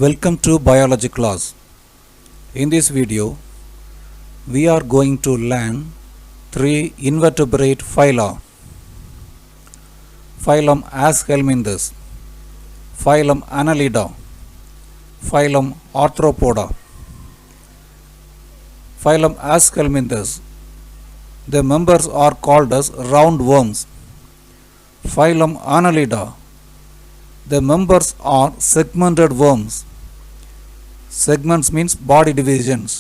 Welcome to biology class. In this video we are going to learn three invertebrate phyla: phylum Aschelminthus, phylum Annelida, phylum Arthropoda. Phylum Aschelminthus, the members are called as roundworms. Phylum Annelida, the members are segmented worms. Segments means body divisions.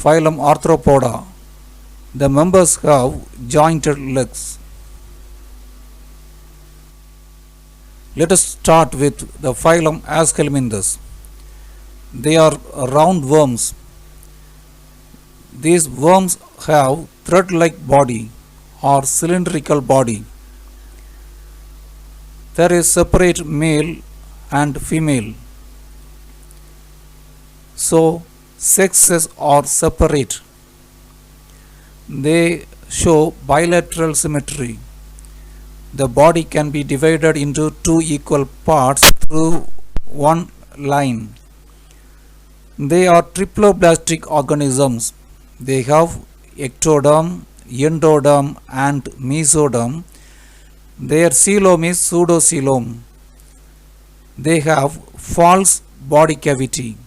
Phylum Arthropoda, the members have jointed legs. Let us start with the phylum Aschelminthus. They are roundworms. These worms have thread-like body or cylindrical body. There is separate male and female. So sexes are separate. They show bilateral symmetry. The body can be divided into two equal parts through one line. They are triploblastic organisms. They have ectoderm, endoderm and mesoderm. Their coelom is pseudocoelom. They have false body cavity.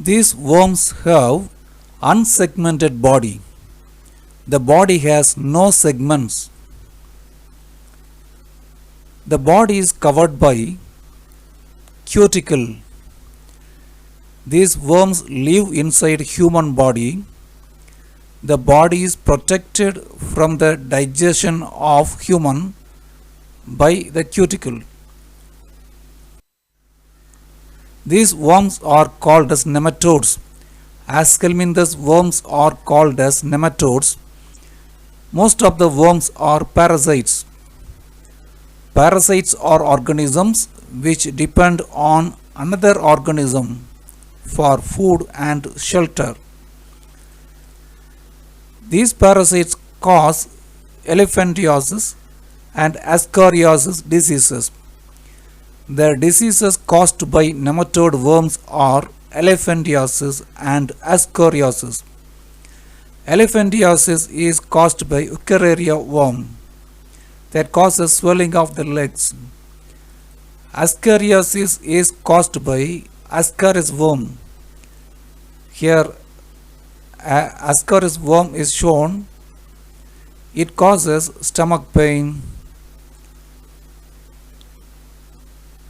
These worms have unsegmented body. The body has no segments. The body is covered by cuticle. These worms live inside human body. The body is protected from the digestion of human by the cuticle. These worms are called as nematodes. Aschelminthus worms are called as nematodes. Most of the worms are parasites. Parasites are organisms which depend on another organism for food and shelter. These parasites cause elephantiasis and ascariasis diseases. The diseases caused by nematode worms are elephantiasis and ascariasis. Elephantiasis is caused by Wuchereria worm that causes swelling of the legs. Ascariasis is caused by Ascaris worm. Here Ascaris worm is shown. It causes stomach pain,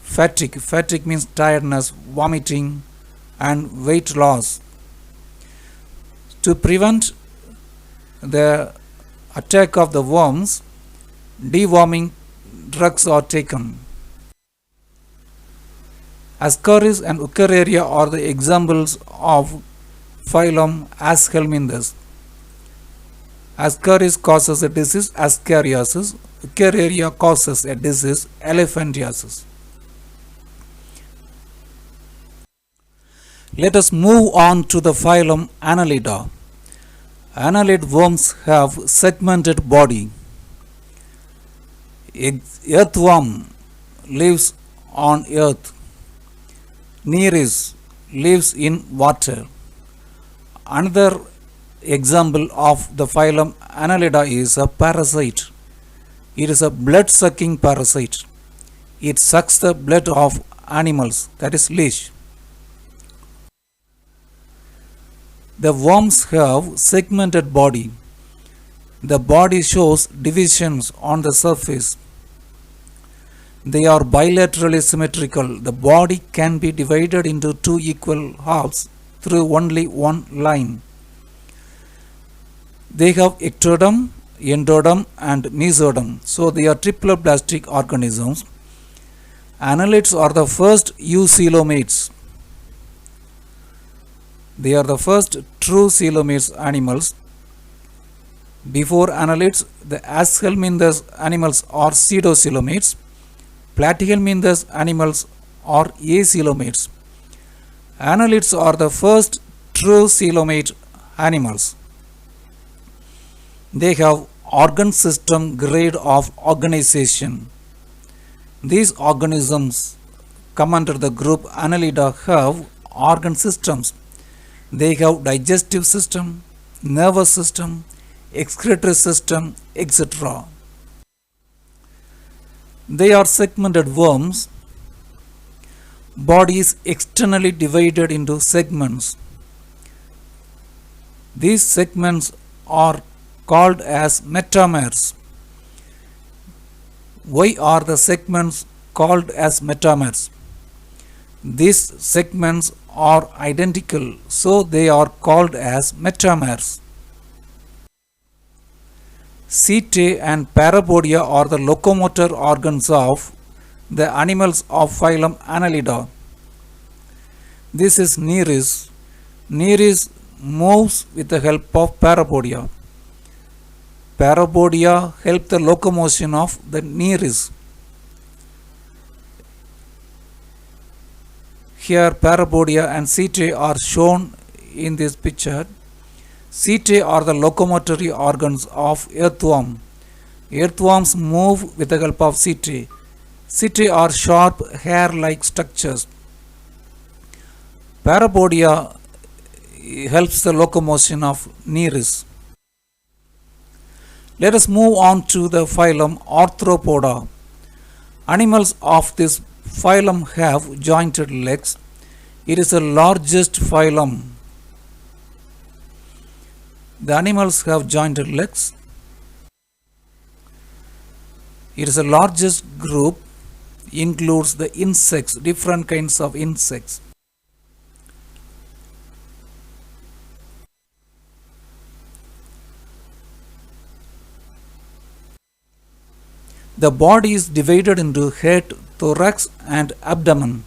fatigue. Fatigue means tiredness, vomiting and weight loss. To prevent the attack of the worms, deworming drugs are taken. Ascaris and Wuchereria are the examples of phylum Aschelminthus. Ascaris causes a disease ascariasis. Wuchereria causes a disease elephantiasis. Let us move on to the phylum Annelida. Annelid worms have segmented body. Earthworm lives on earth. Nereis lives in water. Another example of the phylum Annelida is a parasite. It is a blood-sucking parasite. It sucks the blood of animals, that is leech. The worms have segmented body. The body shows divisions on the surface. They are bilaterally symmetrical. The body can be divided into two equal halves through only one line. They have ectoderm, endoderm and mesoderm. So they are triploblastic organisms. Annelids are the first eucoelomates. They are the first true coelomates animals. Before annelids, the Aschelminthus animals are pseudocoelomates. Platyhelminthes animals are acoelomates. Annelids are the first true coelomate animals. They have organ system grade of organization. These organisms come under the group Annelida have organ systems. They have digestive system, nervous system, excretory system, etc. They are segmented worms. Body is externally divided into segments. These segments are called as metamers. Why are the segments called as metamers? These segments are identical, so they are called as metamers. Setae and parapodia are the locomotor organs of the animals of phylum Annelida. This is Nereis. Nereis moves with the help of parapodia. Parapodia help the locomotion of the Nereis. Here parapodia and setae are shown in this picture. Setae are the locomotory organs of earthworm. Earthworms move with the help of setae. Setae are sharp hair-like structures. Parapodia helps the locomotion of Nereis. Let us move on to the phylum Arthropoda. Animals of this phylum have jointed legs. It is the largest phylum. The animals have jointed legs. It is the largest group, includes the insects, different kinds of insects. The body is divided into head, thorax and abdomen.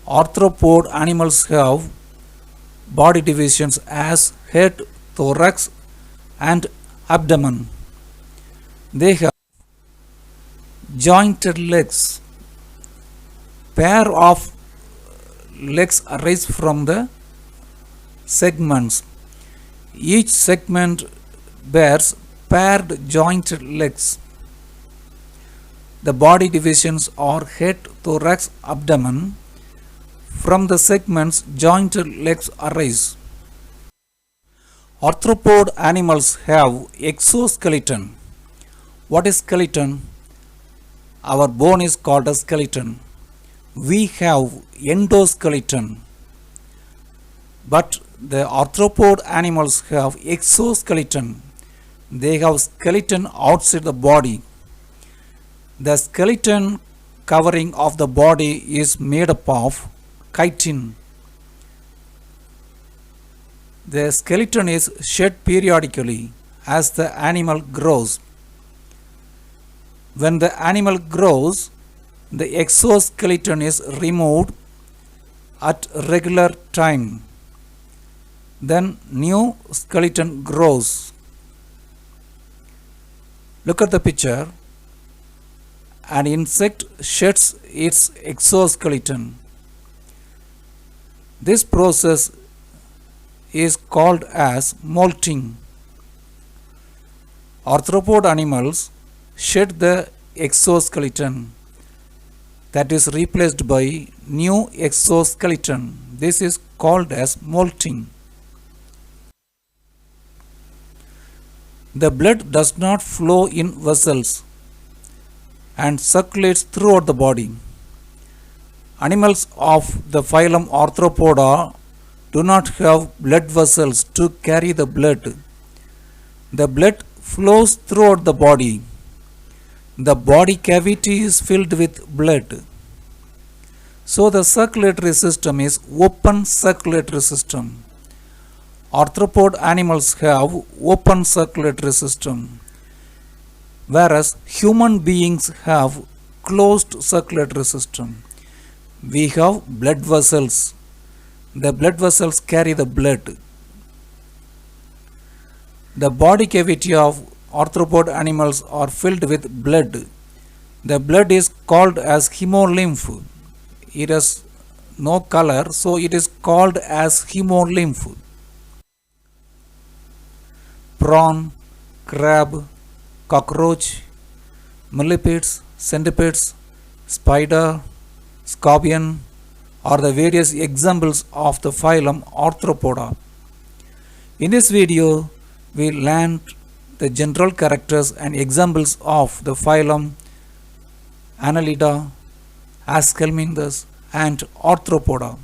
Arthropod animals have body divisions as head, thorax and abdomen. They have jointed legs. Pair of legs arise from the segments. Each segment bears paired jointed legs. The body divisions are head, thorax, abdomen. From the segments, jointed legs arise. Arthropod animals have exoskeleton. What is skeleton? Our bone is called a skeleton. We have endoskeleton. But the arthropod animals have exoskeleton. They have skeleton outside the body. The skeleton covering of the body is made up of chitin. The skeleton is shed periodically as the animal grows. When the animal grows, the exoskeleton is removed at regular time. Then new skeleton grows. Look at the picture. An insect sheds its exoskeleton. This process is called as molting. Arthropod animals shed the exoskeleton, that is replaced by new exoskeleton. This is called as molting. The blood does not flow in vessels and circulates throughout the body. Animals of the phylum Arthropoda do not have blood vessels to carry the blood. The blood flows throughout the body. The body cavity is filled with blood. So the circulatory system is open circulatory system. Arthropod animals have open circulatory system, whereas human beings have closed circulatory system. We have blood vessels. The blood vessels carry the blood. The body cavity of arthropod animals are filled with blood. The blood is called as hemolymph. It has no color, so it is called as hemolymph. Prawn, crab, cockroach, millipedes, centipedes, spider, scorpion are the various examples of the phylum Arthropoda. In this video, we learned the general characters and examples of the phylum Annelida, Aschelminthus and Arthropoda.